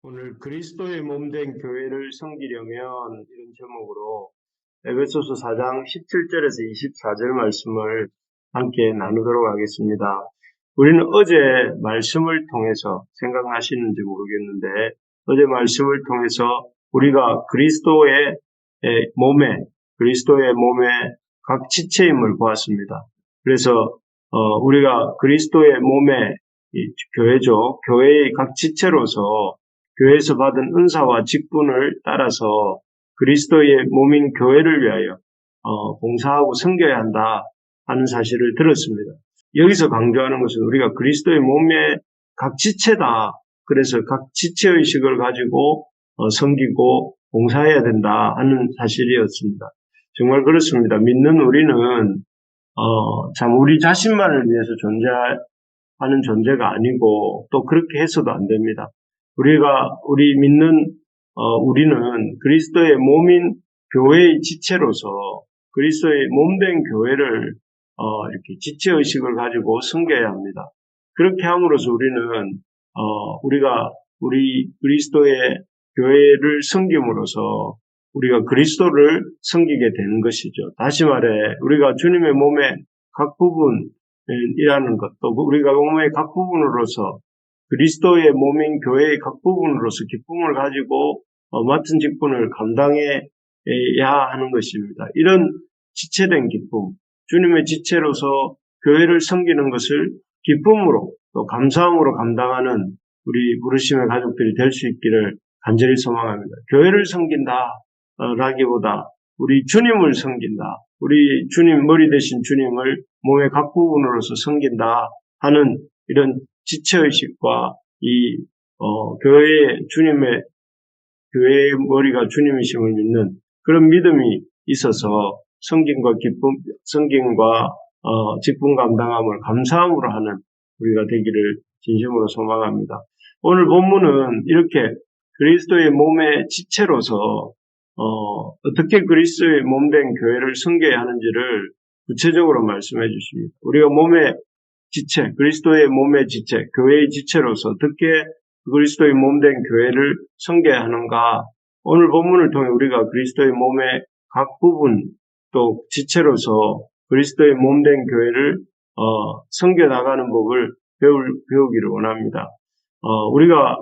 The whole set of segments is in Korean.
오늘 그리스도의 몸된 교회를 섬기려면 이런 제목으로 에베소서 4장 17절에서 24절 말씀을 함께 나누도록 하겠습니다. 우리는 어제 말씀을 통해서 생각나시는지 모르겠는데 어제 말씀을 통해서 우리가 그리스도의 몸의 각 지체임을 보았습니다. 그래서 우리가 그리스도의 몸의 교회죠. 교회의 각 지체로서 교회에서 받은 은사와 직분을 따라서 그리스도의 몸인 교회를 위하여 봉사하고 섬겨야 한다 하는 사실을 들었습니다. 여기서 강조하는 것은 우리가 그리스도의 몸의 각 지체다. 그래서 각 지체의식을 가지고 섬기고 봉사해야 된다 하는 사실이었습니다. 정말 그렇습니다. 믿는 우리는 참 우리 자신만을 위해서 존재하는 존재가 아니고 또 그렇게 해서도 안 됩니다. 우리 믿는 우리는 그리스도의 몸인 교회의 지체로서 그리스도의 몸된 교회를 이렇게 지체의식을 가지고 섬겨야 합니다. 그렇게 함으로써 우리 그리스도의 교회를 섬김으로써 우리가 그리스도를 섬기게 되는 것이죠. 다시 말해 우리가 주님의 몸의 각 부분이라는 것도 우리가 몸의 각 부분으로서 그리스도의 몸인 교회의 각 부분으로서 기쁨을 가지고 맡은 직분을 감당해야 하는 것입니다. 이런 지체된 기쁨, 주님의 지체로서 교회를 섬기는 것을 기쁨으로 또 감사함으로 감당하는 우리 부르심의 가족들이 될 수 있기를 간절히 소망합니다. 교회를 섬긴다라기보다 우리 주님을 섬긴다. 우리 주님 머리 되신 주님을 몸의 각 부분으로서 섬긴다 하는 이런 지체의식과 교회의 머리가 주님이심을 믿는 그런 믿음이 있어서 섬김과 직분 감당함을 감사함으로 하는 우리가 되기를 진심으로 소망합니다. 오늘 본문은 이렇게 그리스도의 몸의 지체로서 어떻게 그리스도의 몸된 교회를 섬겨야 하는지를 구체적으로 말씀해 주십니다. 우리가 그리스도의 몸의 지체, 교회의 지체로서 어떻게 그리스도의 몸된 교회를 섬겨야 하는가? 오늘 본문을 통해 우리가 그리스도의 몸의 각 부분 또 지체로서 그리스도의 몸된 교회를 섬겨 나가는 법을 배우기를 원합니다. 우리가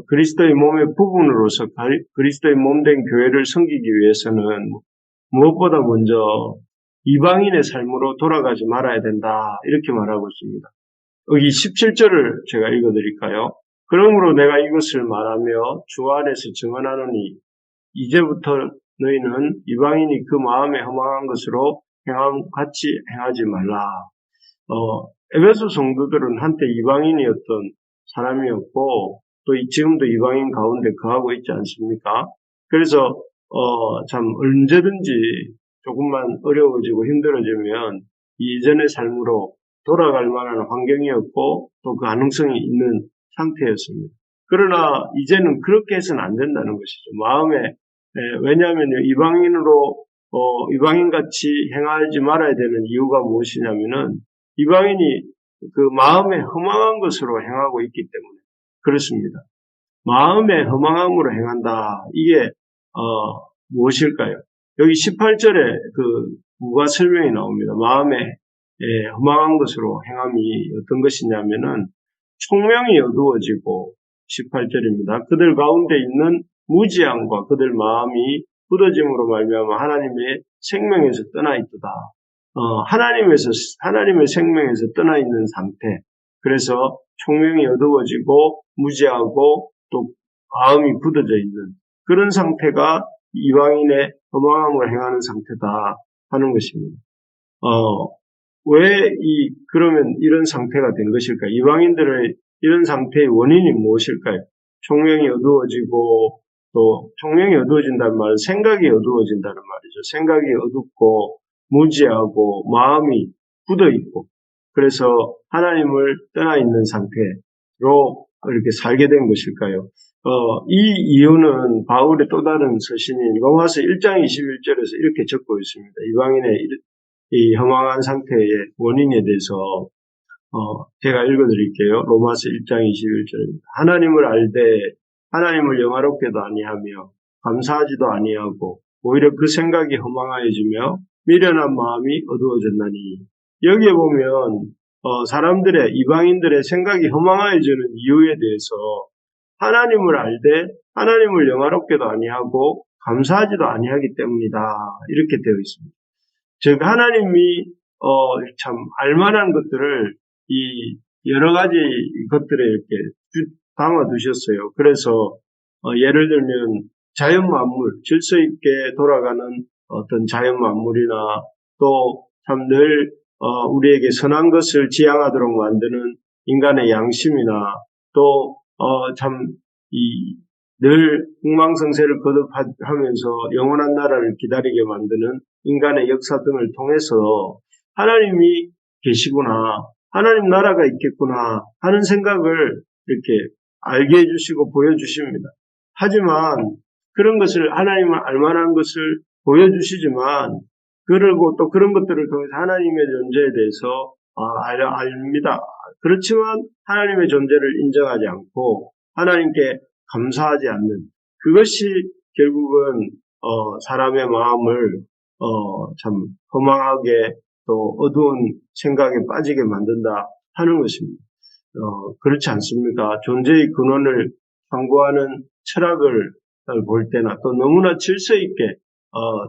그리스도의 몸의 부분으로서 그리스도의 몸된 교회를 섬기기 위해서는 무엇보다 먼저 이방인의 삶으로 돌아가지 말아야 된다. 이렇게 말하고 있습니다. 여기 17절을 제가 읽어드릴까요? 그러므로 내가 이것을 말하며 주 안에서 증언하노니 이제부터 너희는 이방인이 그 마음에 허망한 것으로 같이 행하지 말라. 에베소 성도들은 한때 이방인이었던 사람이었고 또 지금도 이방인 가운데 거하고 있지 않습니까? 그래서 참 언제든지 조금만 어려워지고 힘들어지면 이전의 삶으로 돌아갈 만한 환경이었고 또 그 가능성이 있는 상태였습니다. 그러나 이제는 그렇게 해서는 안 된다는 것이죠. 왜냐하면 이방인같이 행하지 말아야 되는 이유가 무엇이냐면은 이방인이 그 마음에 허망한 것으로 행하고 있기 때문에 그렇습니다. 마음에 허망함으로 행한다. 이게 무엇일까요? 여기 18절에 그 무가 설명이 나옵니다. 마음에 허망한 것으로 행함이 어떤 것이냐면은 총명이 어두워지고 18절입니다. 그들 가운데 있는 무지함과 그들 마음이 굳어짐으로 말미암아 하나님의 생명에서 떠나 있도다. 하나님의 생명에서 떠나 있는 상태. 그래서 총명이 어두워지고 무지하고 또 마음이 굳어져 있는 그런 상태가 이방인의 허망함을 행하는 상태다 하는 것입니다. 그러면 이런 상태가 된 것일까요? 이방인들의 이런 상태의 원인이 무엇일까요? 총명이 어두워지고 또 총명이 어두워진다는 말은 생각이 어두워진다는 말이죠. 생각이 어둡고 무지하고 마음이 굳어 있고 그래서 하나님을 떠나 있는 상태로 이렇게 살게 된 것일까요? 이 이유는 바울의 또 다른 서신인 로마서 1장 21절에서 이렇게 적고 있습니다. 이방인의 이 허망한 상태의 원인에 대해서 제가 읽어드릴게요. 로마서 1장 21절입니다. 하나님을 알되 하나님을 영화롭게도 아니하며 감사하지도 아니하고 오히려 그 생각이 허망하여지며 미련한 마음이 어두워졌나니. 여기에 보면 사람들의 이방인들의 생각이 허망해지는 이유에 대해서 하나님을 알되 하나님을 영화롭게도 아니하고 감사하지도 아니하기 때문이다 이렇게 되어 있습니다. 즉 하나님이 참 알만한 것들을 이 여러 가지 것들에 이렇게 담아 두셨어요. 그래서 예를 들면 자연 만물, 질서 있게 돌아가는 어떤 자연 만물이나 또 참 늘 우리에게 선한 것을 지향하도록 만드는 인간의 양심이나 또 참 늘 흥망성쇠를 거듭하면서 영원한 나라를 기다리게 만드는 인간의 역사 등을 통해서 하나님이 계시구나, 하나님 나라가 있겠구나 하는 생각을 이렇게 알게 해주시고 보여주십니다. 하지만 그런 것을 하나님을 알만한 것을 보여주시지만 그리고 또 그런 것들을 통해서 하나님의 존재에 대해서 압니다. 그렇지만 하나님의 존재를 인정하지 않고 하나님께 감사하지 않는 그것이 결국은 사람의 마음을 참 허망하게 또 어두운 생각에 빠지게 만든다 하는 것입니다. 그렇지 않습니까? 존재의 근원을 탐구하는 철학을 볼 때나 또 너무나 질서 있게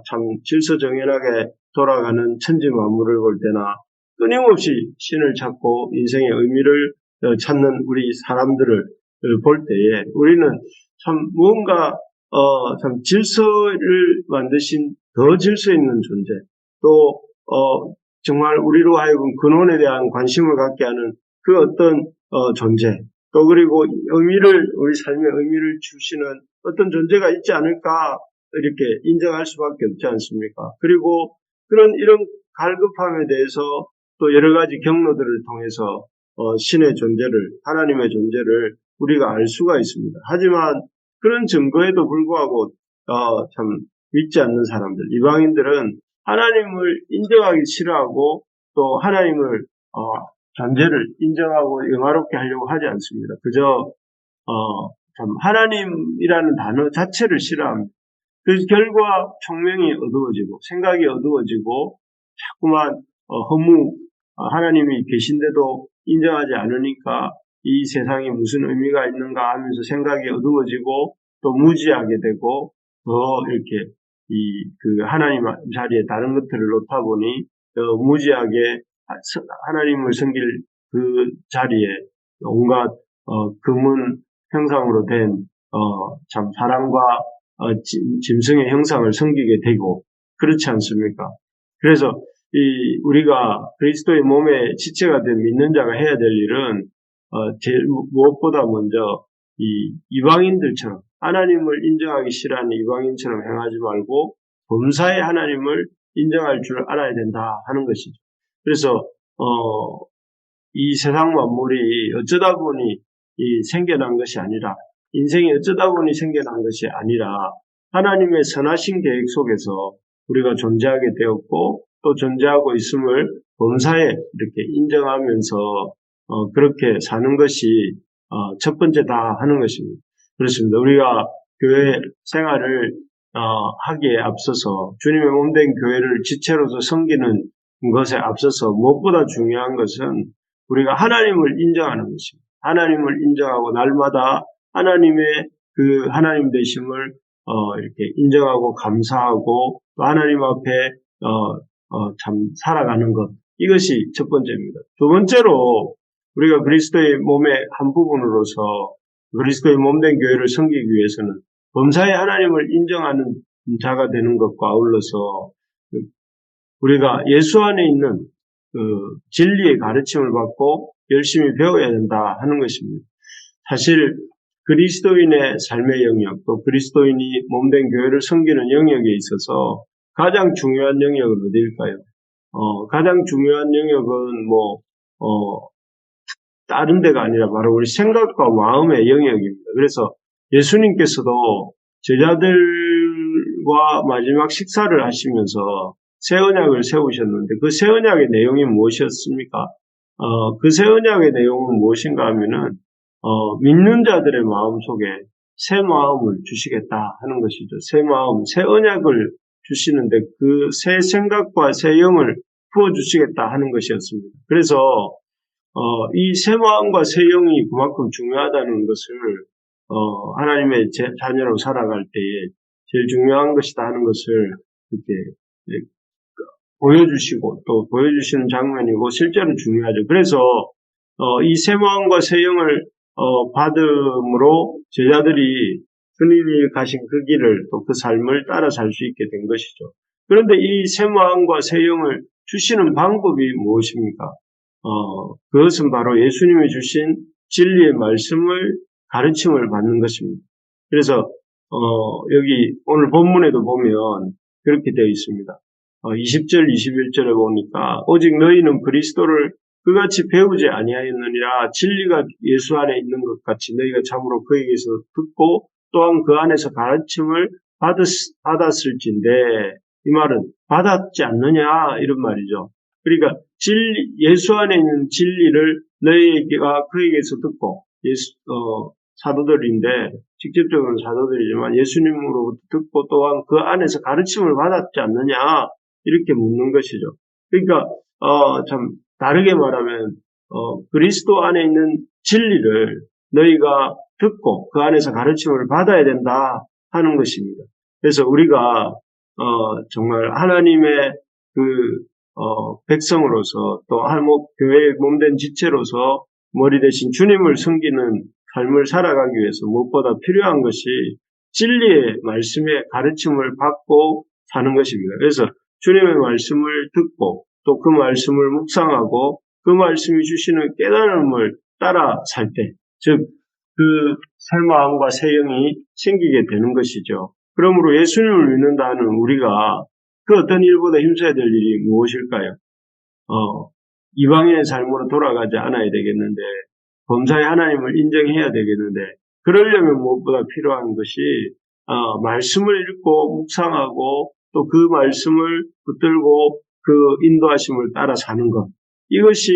참 질서정연하게 돌아가는 천지 만물을 볼 때나 끊임없이 신을 찾고 인생의 의미를 찾는 우리 사람들을 볼 때에 우리는 참 무언가 참 질서를 만드신 더 질서 있는 존재 또 정말 우리로 하여금 근원에 대한 관심을 갖게 하는 그 어떤 존재 또 그리고 우리 삶의 의미를 주시는 어떤 존재가 있지 않을까 이렇게 인정할 수밖에 없지 않습니까? 그리고 이런 갈급함에 대해서 또 여러 가지 경로들을 통해서 신의 존재를 하나님의 존재를 우리가 알 수가 있습니다. 하지만 그런 증거에도 불구하고 참 믿지 않는 사람들, 이방인들은 하나님을 인정하기 싫어하고 또 하나님을 존재를 인정하고 영화롭게 하려고 하지 않습니다. 그저 참 하나님이라는 단어 자체를 싫어합니다. 그래서 결과 총명이 어두워지고 생각이 어두워지고 자꾸만 하나님이 계신데도 인정하지 않으니까 이 세상에 무슨 의미가 있는가 하면서 생각이 어두워지고 또 무지하게 되고 더 이렇게 그 하나님 자리에 다른 것들을 놓다 보니 무지하게 하나님을 섬길 그 자리에 온갖 금은 형상으로 된 참 사람과 짐승의 형상을 섬기게 되고 그렇지 않습니까? 그래서 우리가 그리스도의 몸의 지체가 된 믿는 자가 해야 될 일은 무엇보다 먼저 이방인들처럼 하나님을 인정하기 싫어하는 이방인처럼 행하지 말고 범사의 하나님을 인정할 줄 알아야 된다 하는 것이죠. 그래서 이 세상 만물이 어쩌다 보니 생겨난 것이 아니라 인생이 어쩌다 보니 생겨난 것이 아니라 하나님의 선하신 계획 속에서 우리가 존재하게 되었고 또 존재하고 있음을 범사에 이렇게 인정하면서 그렇게 사는 것이 첫 번째다 하는 것입니다. 그렇습니다. 우리가 교회 생활을 하기에 앞서서 주님의 몸된 교회를 지체로서 섬기는 것에 앞서서 무엇보다 중요한 것은 우리가 하나님을 인정하는 것입니다. 하나님을 인정하고 날마다 하나님의 그 하나님 되심을 이렇게 인정하고 감사하고 또 하나님 앞에 참 살아가는 것 이것이 첫 번째입니다. 두 번째로 우리가 그리스도의 몸의 한 부분으로서 그리스도의 몸된 교회를 섬기기 위해서는 범사의 하나님을 인정하는 자가 되는 것과 아울러서 우리가 예수 안에 있는 그 진리의 가르침을 받고 열심히 배워야 된다 하는 것입니다. 사실 그리스도인의 삶의 영역 또 그리스도인이 몸된 교회를 섬기는 영역에 있어서 가장 중요한 영역은 어디일까요? 가장 중요한 영역은 다른 데가 아니라 바로 우리 생각과 마음의 영역입니다. 그래서 예수님께서도 제자들과 마지막 식사를 하시면서 새 언약을 세우셨는데 그 새 언약의 내용이 무엇이었습니까? 그 새 언약의 내용은 무엇인가 하면은 믿는 자들의 마음 속에 새 마음을 주시겠다 하는 것이죠. 새 마음, 새 언약을 주시는데 그 새 생각과 새 영을 부어주시겠다 하는 것이었습니다. 그래서 이 새 마음과 새 영이 그만큼 중요하다는 것을 하나님의 자녀로 살아갈 때에 제일 중요한 것이다 하는 것을 이렇게 보여주시고 또 보여주시는 장면이고 실제로 중요하죠. 그래서 이 새 마음과 새 영을 받음으로 제자들이 주님이 가신 그 길을 또 그 삶을 따라 살 수 있게 된 것이죠. 그런데 이 새 마음과 새 영을 주시는 방법이 무엇입니까? 그것은 바로 예수님이 주신 진리의 말씀을 가르침을 받는 것입니다. 그래서 여기 오늘 본문에도 보면 그렇게 되어 있습니다. 20절, 21절에 보니까 오직 너희는 그리스도를 그같이 배우지 아니하였느니라. 진리가 예수 안에 있는 것 같이 너희가 참으로 그에게서 듣고 또한 그 안에서 가르침을 받았을진데, 이 말은 받았지 않느냐 이런 말이죠. 그러니까 예수 안에 있는 진리를 너희가 그에게서 듣고 사도들인데 직접적으로는 사도들이지만 예수님으로부터 듣고 또한 그 안에서 가르침을 받았지 않느냐 이렇게 묻는 것이죠. 그러니까 참 다르게 말하면 그리스도 안에 있는 진리를 너희가 듣고 그 안에서 가르침을 받아야 된다 하는 것입니다. 그래서 우리가 정말 하나님의 백성으로서 또 교회의 몸된 지체로서 머리 대신 주님을 섬기는 삶을 살아가기 위해서 무엇보다 필요한 것이 진리의 말씀의 가르침을 받고 사는 것입니다. 그래서 주님의 말씀을 듣고 또 그 말씀을 묵상하고 그 말씀이 주시는 깨달음을 따라 살 때, 즉 그 새 마음과 새 영이 생기게 되는 것이죠. 그러므로 예수님을 믿는다는 우리가 그 어떤 일보다 힘써야 될 일이 무엇일까요? 이방인의 삶으로 돌아가지 않아야 되겠는데, 범사의 하나님을 인정해야 되겠는데, 그러려면 무엇보다 필요한 것이 말씀을 읽고 묵상하고 또 그 말씀을 붙들고 그 인도하심을 따라 사는 것, 이것이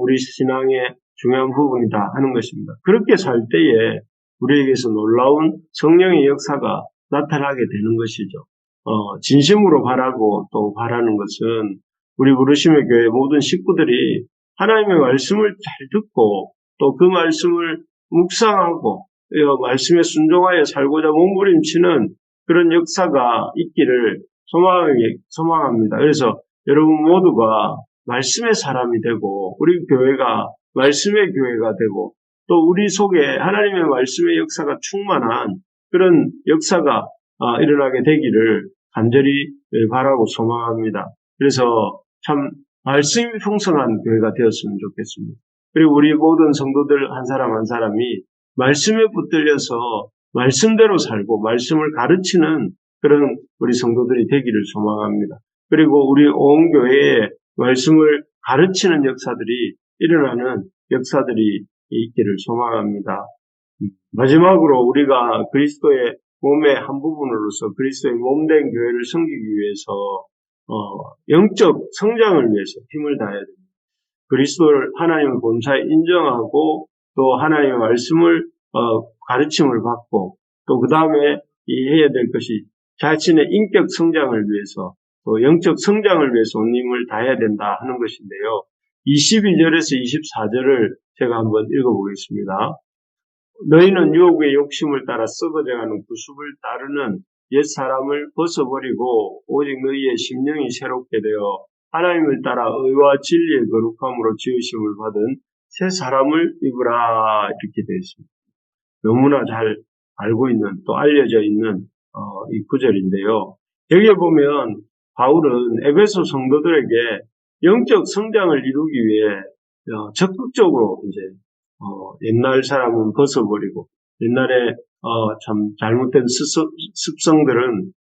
우리 신앙의 중요한 부분이다 하는 것입니다. 그렇게 살 때에 우리에게서 놀라운 성령의 역사가 나타나게 되는 것이죠. 진심으로 바라고 또 바라는 것은 우리 부르심의 교회 모든 식구들이 하나님의 말씀을 잘 듣고 또 그 말씀을 묵상하고 말씀에 순종하여 살고자 몸부림치는 그런 역사가 있기를 소망합니다. 그래서 여러분 모두가 말씀의 사람이 되고 우리 교회가 말씀의 교회가 되고 또 우리 속에 하나님의 말씀의 역사가 충만한 그런 역사가 일어나게 되기를 간절히 바라고 소망합니다. 그래서 참 말씀이 풍성한 교회가 되었으면 좋겠습니다. 그리고 우리 모든 성도들 한 사람 한 사람이 말씀에 붙들려서 말씀대로 살고 말씀을 가르치는 그런 우리 성도들이 되기를 소망합니다. 그리고 우리 온 교회에 말씀을 가르치는 역사들이 일어나는 역사들이 있기를 소망합니다. 마지막으로 우리가 그리스도의 몸의 한 부분으로서 그리스도의 몸된 교회를 섬기기 위해서 영적 성장을 위해서 힘을 다해야 됩니다. 그리스도를 하나님의 본사에 인정하고 또 하나님의 말씀을 가르침을 받고 또 그 다음에 해야 될 것이 자신의 인격 성장을 위해서 또 영적 성장을 위해서 온 힘을 다해야 된다 하는 것인데요. 22절에서 24절을 제가 한번 읽어보겠습니다. 너희는 유혹의 욕심을 따라 썩어져가는 구습을 따르는 옛사람을 벗어버리고 오직 너희의 심령이 새롭게 되어 하나님을 따라 의와 진리의 거룩함으로 지으심을 받은 새 사람을 입으라 이렇게 되어 있습니다. 너무나 잘 알고 있는 또 알려져 있는 이 구절인데요. 여기에 보면 바울은 에베소 성도들에게 영적 성장을 이루기 위해 적극적으로 이제 옛날 사람은 벗어버리고 옛날에 참 잘못된 습성들은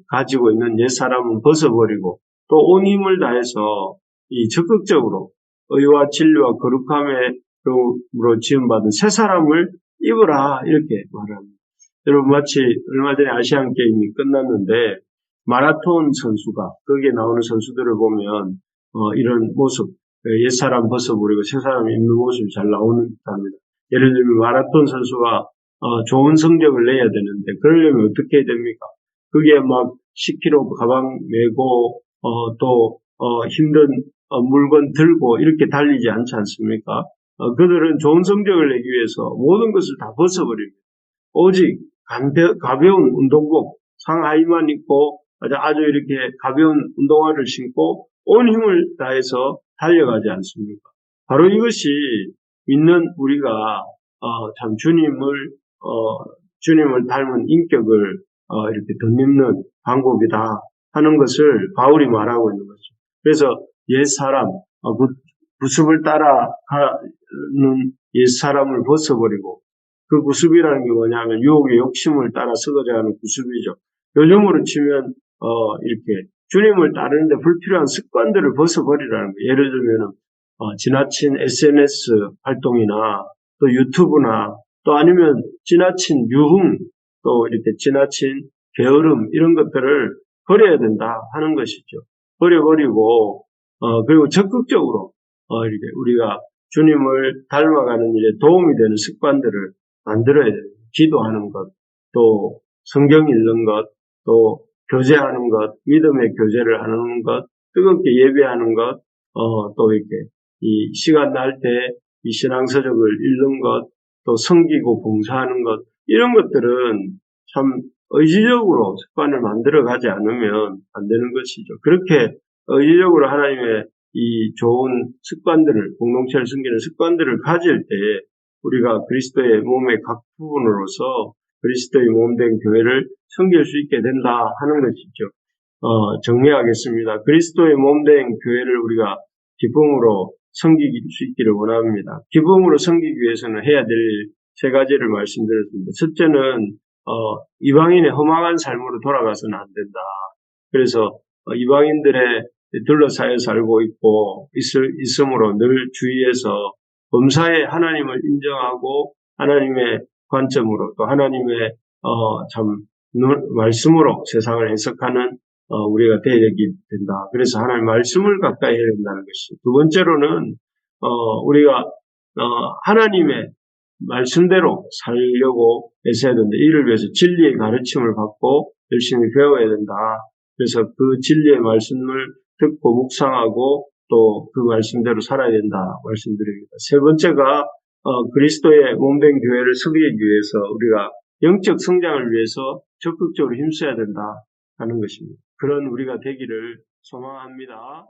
가지고 있는 옛 사람은 벗어버리고 또 온 힘을 다해서 이 적극적으로 의와 진리와 거룩함으로 지음받은 새 사람을 입으라 이렇게 말합니다. 여러분 마치 얼마 전에 아시안 게임이 끝났는데 마라톤 선수가 거기에 나오는 선수들을 보면 이런 모습 옛사람 벗어버리고 새사람 입는 모습이 잘 나오는 겁니다. 예를 들면 마라톤 선수가 좋은 성적을 내야 되는데 그러려면 어떻게 해야 됩니까? 그게 막 10kg 가방 메고 또 힘든 물건 들고 이렇게 달리지 않지 않습니까? 그들은 좋은 성적을 내기 위해서 모든 것을 다 벗어버립니다. 오직 가벼운 운동복, 상하의만 입고 아주 이렇게 가벼운 운동화를 신고 온 힘을 다해서 달려가지 않습니까? 바로 이것이 믿는 우리가 참 주님을 닮은 인격을 이렇게 덧입는 방법이다 하는 것을 바울이 말하고 있는 거죠. 그래서 옛사람, 구습을 따라가는 옛사람을 벗어버리고 그 구습이라는 게 뭐냐면 유혹의 욕심을 따라 썩어져가는 구습이죠. 요즘으로 치면 이렇게 주님을 따르는데 불필요한 습관들을 벗어버리라는 거예요. 예를 들면 지나친 SNS 활동이나 또 유튜브나 또 아니면 지나친 유흥 또 이렇게 지나친 게으름 이런 것들을 버려야 된다 하는 것이죠. 버려버리고 그리고 적극적으로 이렇게 우리가 주님을 닮아가는 일에 도움이 되는 습관들을 만들어야 돼요. 기도하는 것, 또 성경 읽는 것, 또 교제하는 것, 믿음의 교제를 하는 것, 뜨겁게 예배하는 것, 또 이렇게 이 시간 날 때 이 신앙서적을 읽는 것, 또 섬기고 봉사하는 것, 이런 것들은 참 의지적으로 습관을 만들어 가지 않으면 안 되는 것이죠. 그렇게 의지적으로 하나님의 이 좋은 습관들을, 공동체를 섬기는 습관들을 가질 때 우리가 그리스도의 몸의 각 부분으로서 그리스도의 몸된 교회를 섬길 수 있게 된다 하는 것이죠. 정리하겠습니다. 그리스도의 몸된 교회를 우리가 기쁨으로 섬길 수 있기를 원합니다. 기쁨으로 섬기기 위해서는 해야 될 3가지를 말씀드렸습니다. 첫째는 이방인의 허망한 삶으로 돌아가서는 안 된다. 그래서 이방인들의 둘러싸여 살고 있으므로 늘 주위에서 범사에 하나님을 인정하고 하나님의 관점으로 또 하나님의 말씀으로 세상을 해석하는 우리가 되어야 된다. 그래서 하나님의 말씀을 가까이 해야 된다는 것이. 두 번째로는 우리가 하나님의 말씀대로 살려고 애써야 된다. 이를 위해서 진리의 가르침을 받고 열심히 배워야 된다. 그래서 그 진리의 말씀을 듣고 묵상하고 또 그 말씀대로 살아야 된다 말씀드립니다. 세 번째가 그리스도의 몸된 교회를 섬기기 위해서 우리가 영적 성장을 위해서 적극적으로 힘써야 된다 하는 것입니다. 그런 우리가 되기를 소망합니다.